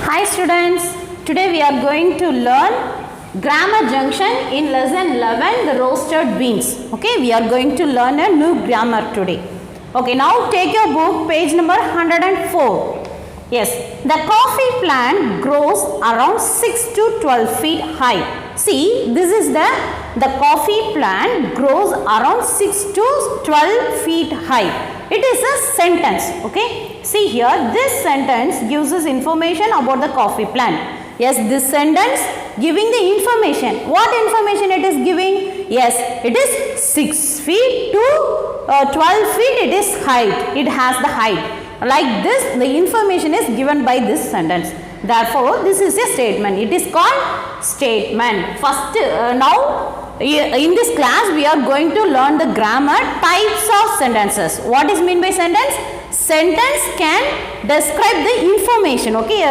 Hi students, today we are going to learn grammar junction in lesson 11, the roasted beans. Okay, we are going to learn a new grammar today. Okay, now take your book, page number 104. Yes, the coffee plant grows around 6 to 12 feet high. See, this is the coffee plant grows around 6 to 12 feet high. It is a sentence, okay. See here, this sentence gives us information about the coffee plant. Yes, this sentence giving the information. What information it is giving? Yes, it is 6 feet to 12 feet it is height. It has the height. Like this, the information is given by this sentence. Therefore, this is a statement. It is called statement. First, now in this class we are going to learn the grammar types of sentences. What is mean by sentence? Sentence can describe the information, okay,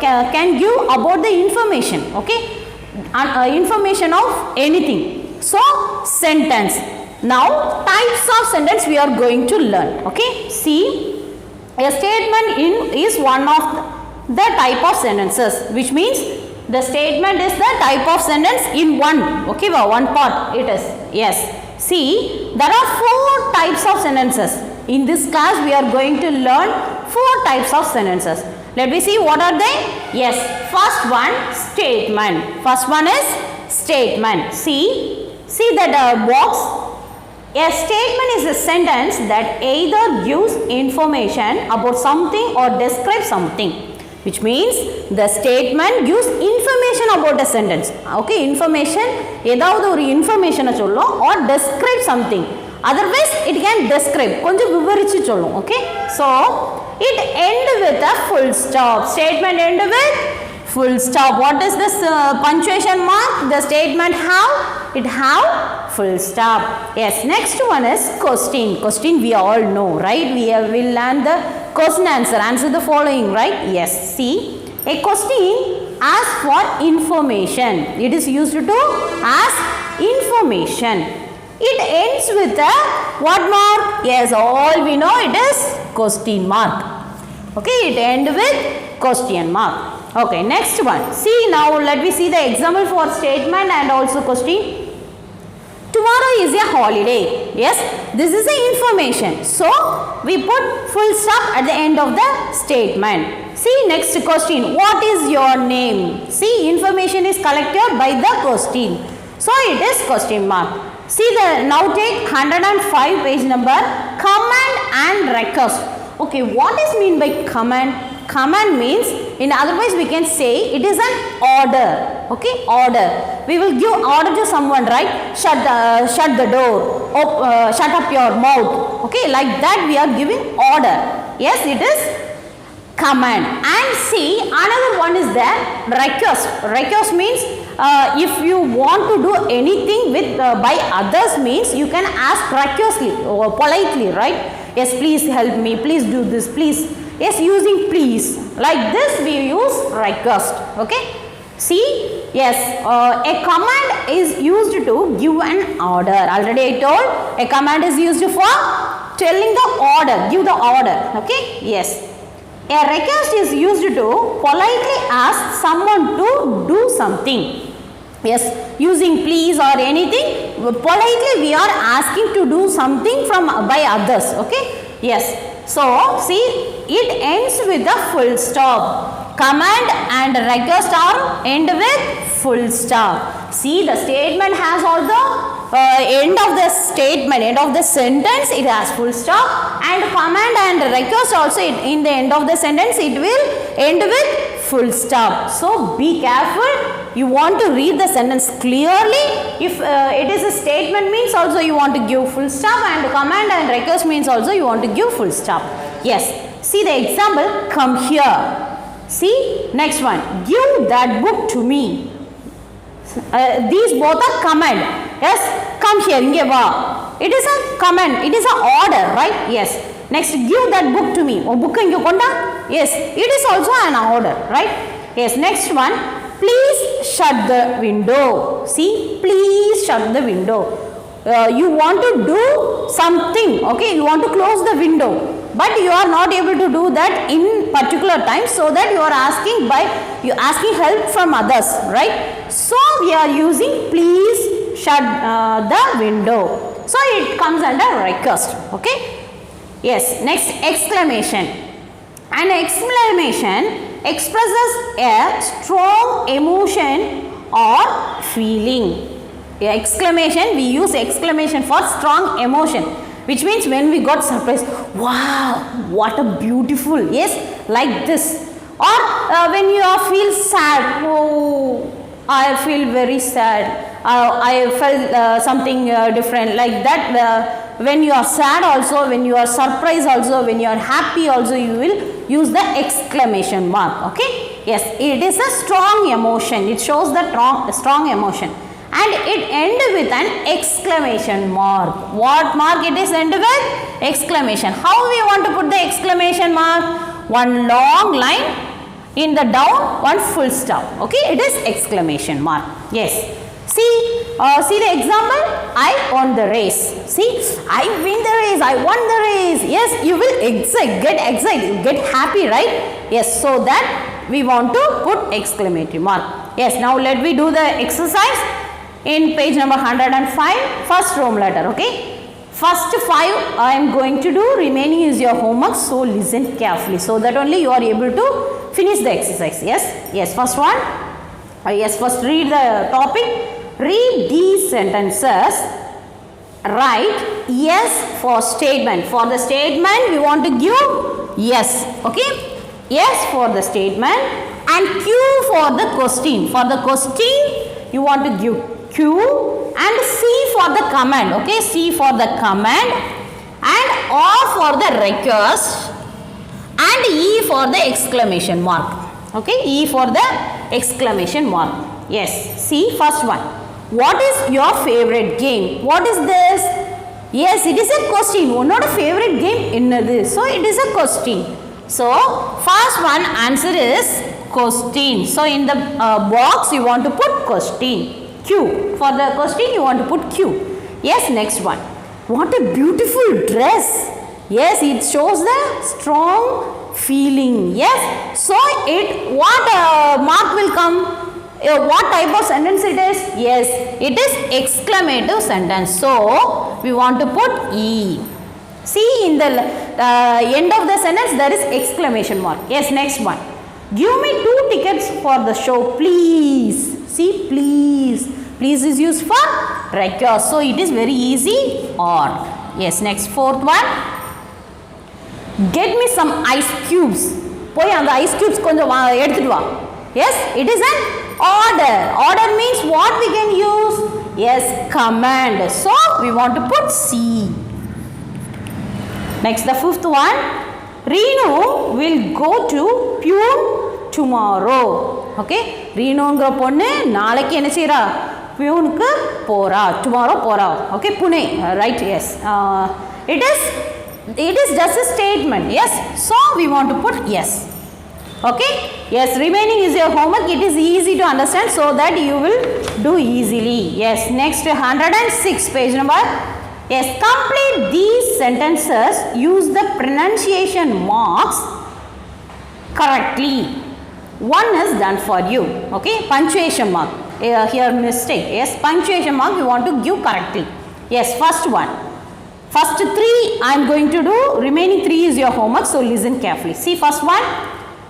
can give about the information, okay, information of anything. So, sentence. Now, types of sentence we are going to learn, okay. See, a statement is one of the type of sentences, which means the statement is the type of sentence in one, okay, one part it is. Yes. See, there are 4 types of sentences. In this class, we are going to learn 4 types of sentences. Let me see what are they. Yes, first one, statement. First one is statement. See that box. A statement is a sentence that either gives information about something or describes something, which means the statement gives information about a sentence. Okay, information, ஏதாவது ஒரு information சொல்லும் or describe something. Otherwise, it can describe, கொஞ்சம் விவரிச்சு சொல்லும். Okay, so it end with a full stop. Statement end with full stop. What is this punctuation mark? The statement have? It have full stop. Yes, next one is question. Question we all know, right? We will learn the question answer. Answer the following, right? Yes. See, a question asks for information. It is used to ask information. It ends with a what mark? Yes, all we know it is question mark. Okay, it ends with question mark. Okay, next one. See, now let me see the example for statement and also question. Tomorrow is a holiday. Yes, this is the information. So, we put full stop at the end of the statement. See, next question. What is your name? See, information is collected by the question. So, it is question mark. See, now take 105 page number, command and request. Okay, what is mean by command? Command means, in otherwise we can say it is an order. Okay, order. We will give order to someone, right? Shut the door. Shut up your mouth. Okay, like that we are giving order. Yes, it is command. And see, another one is there, request. Request means if you want to do anything with by others means you can ask requestly or politely, right? Yes, please help me. Please do this. Please. Yes, using please. Like this we use request. Okay. See, yes, a command is used to give an order. Already I told, a command is used for telling the order, give the order. Okay. Yes. A request is used to politely ask someone to do something. Yes, using please or anything, politely we are asking to do something by others. Okay. Yes. So, see, it ends with a full stop. Command and request are end with full stop. See, the statement has all the end of the statement, end of the sentence, it has full stop, and command and request also in the end of the sentence it will end with full stop. So, be careful. You want to read the sentence clearly. If it is a statement means also you want to give full stop, and command and request means also you want to give full stop. Yes. See the example, come here. See, next one, give that book to me. These both are command. Yes, come here, inge va. It is a command, it is an order, right? Yes. Next, give that book to me. Oh, book inge konda. Yes, it is also an order, right? Yes, next one, please shut the window. See, please shut the window. You want to do something, okay? You want to close the window. but you are not able to do that in particular time, so that you are asking help from others, right? So we are using please shut the window. So it comes under request. Okay. Yes. Next, exclamation. An exclamation expresses a strong emotion or feeling. Exclamation, we use exclamation for strong emotion, which means when we got surprised, wow, what a beautiful, yes, like this. Or when you feel sad, oh, I feel very sad, I felt something different, like that. When you are sad also, when you are surprised also, when you are happy also, you will use the exclamation mark. Okay. Yes, it is a strong emotion, it shows the strong emotion. And it ends with an exclamation mark. What mark it is ended with? Exclamation. How we want to put the exclamation mark? One long line, in the down, one full stop. Okay, it is exclamation mark. Yes. See the example. I won the race. See, I win the race. I won the race. Yes, you will get excited, get happy, right? Yes. So that we want to put exclamation mark. Yes. Now let me do the exercise. In page number 105, first Rome letter, okay. First 5 I am going to do, remaining is your homework, so listen carefully, so that only you are able to finish the exercise. Yes, yes, first one. Yes, first read the topic. Read these sentences. Write yes for statement. For the statement we want to give yes, okay. Yes for the statement and Q for the question. For the question you want to give Q and C for the command, okay, C for the command and R for the request and E for the exclamation mark, okay, E for the exclamation mark. Yes, see first one. What is your favorite game? What is this? Yes, it is a question, not a favorite game in this, so it is a question. So first one answer is question. So in the box you want to put question. Q. For the question you want to put Q. Yes, next one. What a beautiful dress. Yes, it shows the strong feeling. Yes. So what mark will come? What type of sentence it is? Yes, it is exclamative sentence. So we want to put E. See, in the end of the sentence there is exclamation mark. Yes, next one. Give me 2 tickets for the show, please. See, please. Please is used for request. So it is very easy. Or yes, next fourth one. Get me some ice cubes. Poi and the ice cubes konjam eduthu va. Yes, it is an order. Order means what we can use? Yes, command. So we want to put C. Next, the fifth one. Renu will go to Pune tomorrow. Okay, Renu ponnu naளைக்கு என்ன செய்றா பியூனுக்கு போறா, tomorrow போறா. Okay, Pune, right? Yes, it is just a statement. Yes, so we want to put yes. Okay, yes, remaining is your homework. It is easy to understand, so that you will do easily. Yes, next 106 page number. Yes, complete these sentences. Use the pronunciation marks correctly. One is done for you. Okay, punctuation mark. Here mistake. Yes, punctuation mark you want to give correctly. Yes, first one. First 3 I am going to do. Remaining 3 is your homework. So listen carefully. See first one.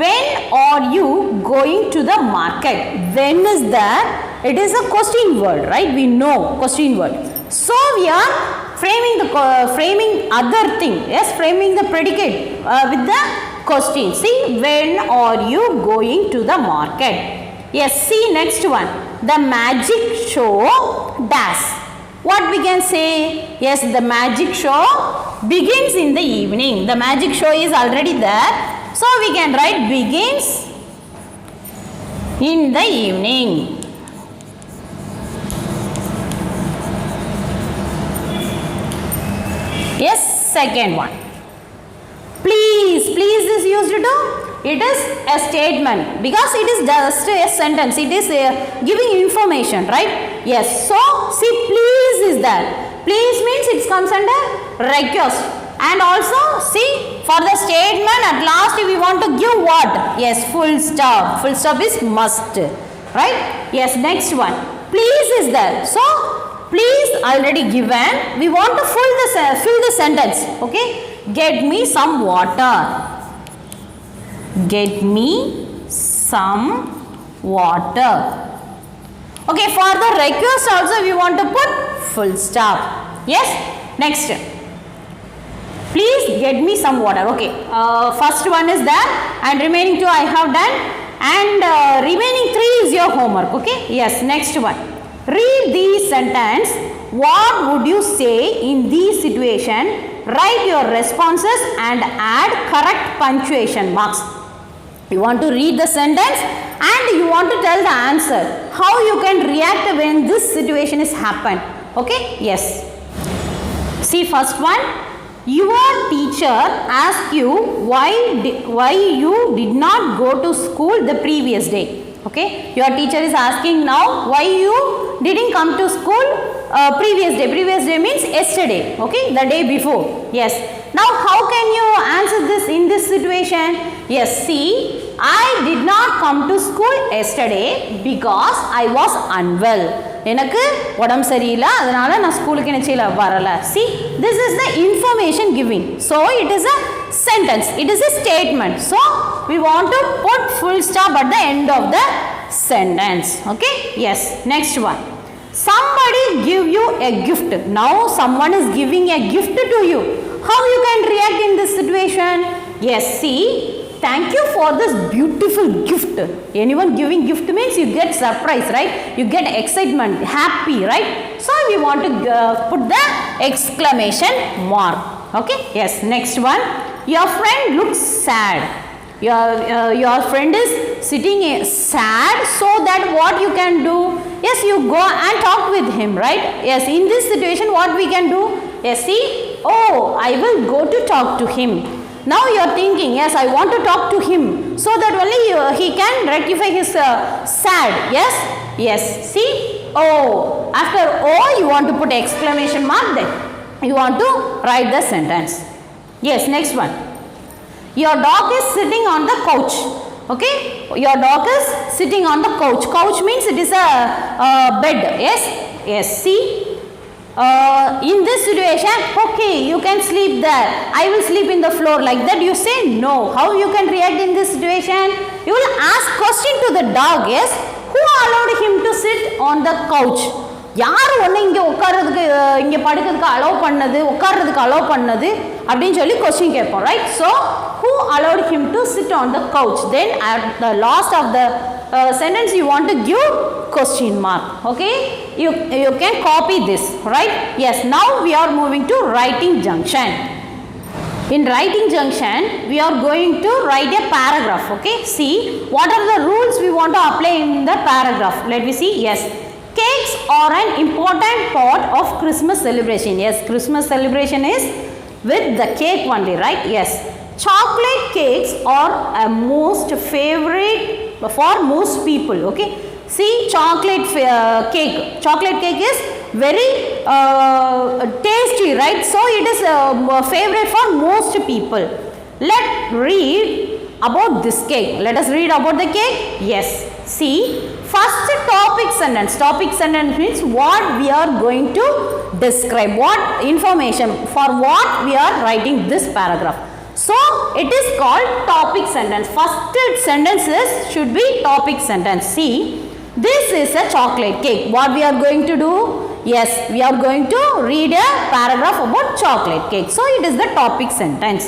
When are you going to the market? When is that? It is a question word, right? We know question word. So we are framing other thing. Yes, framing the predicate with the question. See, when are you going to the market? Yes, see next one. The magic show does. What we can say? Yes, the magic show begins in the evening. The magic show is already there. So we can write begins in the evening. Yes, second one. Please, please is used to, it is a statement because it is just a sentence. It is giving information, right? Yes, so see please is there. Please means it comes under request And also see, for the statement at last we want to give what? Yes, full stop. Full stop is must, right? Yes, next one. Please is there. So please already given. We want to fill the sentence. Okay, get me some water. Get me some water. Okay, for the request also we want to put full stop. Yes, next. Please get me some water. Okay, first one is there and remaining two I have done, and remaining three is your homework. Okay, yes, next one. Read the sentence. What would you say in this situation? Write your responses and add correct punctuation marks. You want to read the sentence and you want to tell the answer. How you can react when this situation is happened. Okay, yes. See, first one. Your teacher asked you why you did not go to school the previous day. Okay, your teacher is asking now why you didn't come to school previous day. Previous day means yesterday. Okay, the day before. Yes. Now how can you answer this in this situation? Yes, see, I did not come to school yesterday because I was unwell. எனக்கு உடம்பு சரியில்லை, அதனால நான் ஸ்கூலுக்கு என்ன செய்யல வரல. See, this is the information giving. So it is a sentence. It is a statement. So we want to put full stop at the end of the sentence. Okay? Yes. Next one. Somebody give you a gift. Now someone is giving a gift to you. How you can react in this situation? Yes. See. Thank you for this beautiful gift. Anyone giving gift means you get surprise, right? You get excitement, happy, right? So we want to put the exclamation mark. Okay? Yes. Next one. Your friend looks sad. Your friend is sitting sad, so that what you can do? Yes, you go and talk with him, right? Yes. In this situation, what we can do? Yes. See. Oh, I will go to talk to him. Now you are thinking, yes, I want to talk to him, so that only he can rectify his sad. Yes, yes. See, oh, after oh, you want to put exclamation mark. Then you want to write the sentence. Yes, next one. Your dog is sitting on the couch. Okay, your dog is sitting on the couch. Couch means it is a bed. Yes, yes. See. In this situation, okay, you can sleep there. I will sleep in the floor, like that. You say no. How you can react in this situation? You will ask question to the dog. Yes, who allowed him to sit on the couch? யார் ஒன்று இங்கே உட்கார்றதுக்கு இங்கே படுக்கிறதுக்கு allow பண்ணது, உட்கார்றதுக்கு allow பண்ணது அப்படின்னு சொல்லி கொஸ்டின் கேட்போம், right? So who allowed him to sit on the couch? Then at the last of the sentence you want to give question mark. Okay, you can copy this, right? Yes. Now we are moving to writing junction. In writing junction we are going to write a paragraph. Okay, see what are the rules we want to apply in the paragraph. Let me see. Yes, cakes are an important part of Christmas celebration. Yes, Christmas celebration is with the cake only, right? Yes, chocolate cakes are a most favorite for most people. Okay, see, chocolate cake is very tasty, right? So it is favorite for most people. Let's read about this cake. Let us read about the cake. Yes, see, first topic sentence. Topic sentence means what we are going to describe, what information, for what we are writing this paragraph. So it is called topic sentence. First sentence should be topic sentence. See, this is a chocolate cake. What we are going to do? Yes, we are going to read a paragraph about chocolate cake. So it is the topic sentence.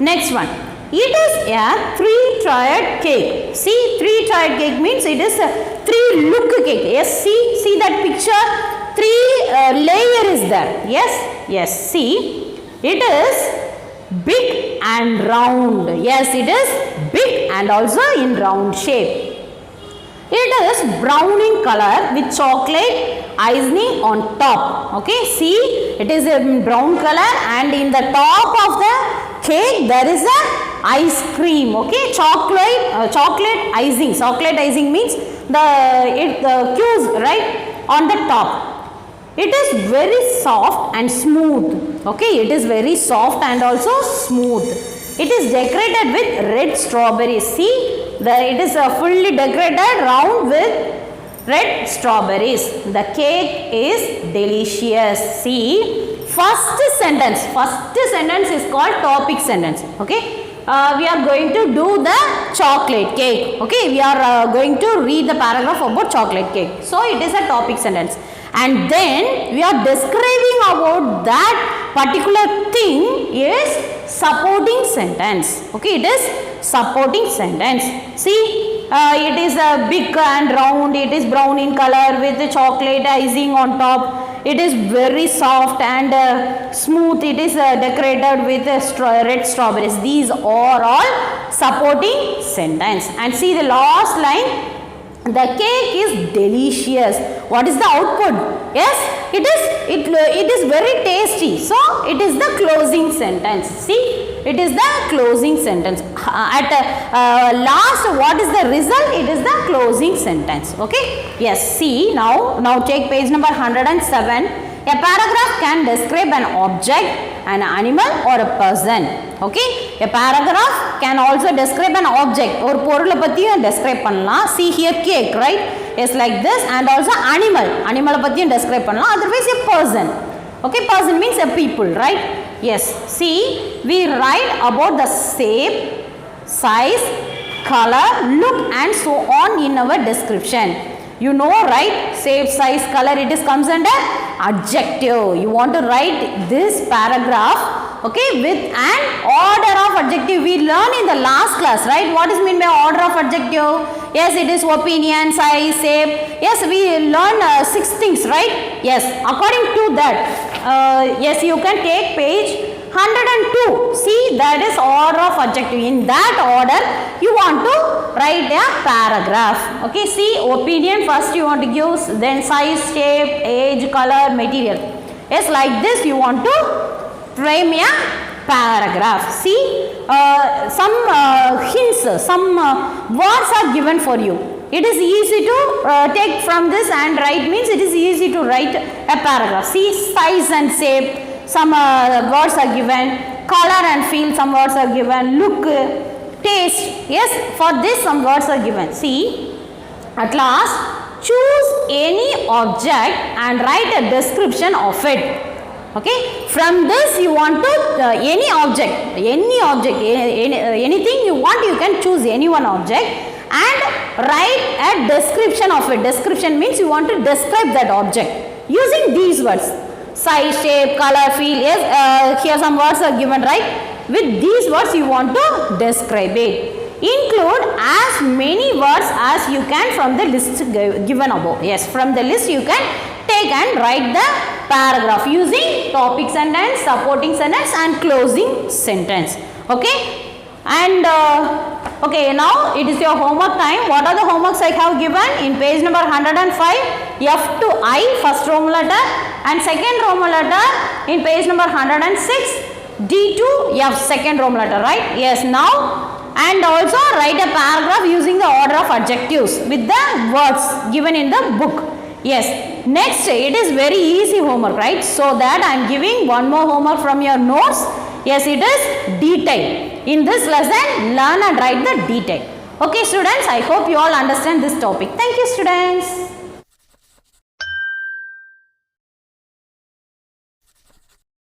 Next one. It is a 3-tiered cake. See, 3-tiered cake means it is a 3-look cake. Yes, see that picture. 3 layer is there. Yes, yes. See, it is big and round. Yes, it is big and also in round shape. It is brown in color with chocolate icing on top. Okay, see, it is a brown color and in the top of the cake there is a ice cream. Okay, chocolate icing. Chocolate icing means the cues, right, on the top. It is very soft and smooth. Okay, it is very soft and also smooth. It is decorated with red strawberries. See, it is fully decorated round with red strawberries. The cake is delicious. See, first sentence is called topic sentence. Okay. We are going to do the chocolate cake. Okay, we are going to read the paragraph about chocolate cake. So it is a topic sentence, and then we are describing about that particular thing is supporting sentence. Okay, it is supporting sentence. See, it is big and round. It is brown in color with the chocolate icing on top. It is very soft and smooth. It is decorated with red strawberries. These are all supporting sentence. And see the last line. The cake is delicious. What is the output? Yes, it is very tasty. So it is the closing sentence. See, it is the closing sentence. At last, what is the result? It is the closing sentence. Okay. Yes. See, now take page number 107. A paragraph can describe an object, an animal or a person. Okay. A paragraph can also describe an object or பொருளை பத்தியும் describe பண்ணலாம். See here cake, right? Yes, like this, and also animal பத்தியும் describe பண்ணலாம். Otherwise a person. Okay, person means a people, right? Yes. See, we write about the shape, size, color, look and so on in our description. You know, right? Shape, size, color, it is comes under adjective. You want to write this paragraph, okay, with an order of adjective. We learned in the last class, right? What is meant by order of adjective? Yes, it is opinion, size, shape. Yes, we learn 6 things, right? Yes, according to that, yes, you can take page 102. See, that is order of adjective. In that order, you want to write a paragraph. Okay, see, opinion first you want to give, then size, shape, age, color, material. Yes, like this you want to frame a paragraph. See, some hints, some words are given for you. It is easy to take from this and write, means it is easy to write a paragraph. See, size and shape, some words are given. Color and feel, some words are given. Look, taste, yes, for this some words are given. See, at last, choose any object and write a description of it. Okay, from this you want to any object, anything you want, you can choose any one object and write a description of it. Description means you want to describe that object using these words: size, shape, color, feel. Yes, here some words are given, right? With these words you want to describe it. Include as many words as you can from the list given above. Yes, from the list you can take and write the paragraph using topic sentence, supporting sentence and closing sentence. Okay, and okay, now it is your homework time. What are the homeworks I have given? In page number 105, F to I, first Roman letter, and second Roman letter in page number 106, D to F, second Roman letter, right? Yes, now, and also write a paragraph using the order of adjectives with the words given in the book. Yes, next, it is very easy homework, right? So that I am giving one more homework from your notes. Yes, it is detail. In this lesson, learn and write the detail. Okay, students, I hope you all understand this topic. Thank you, students.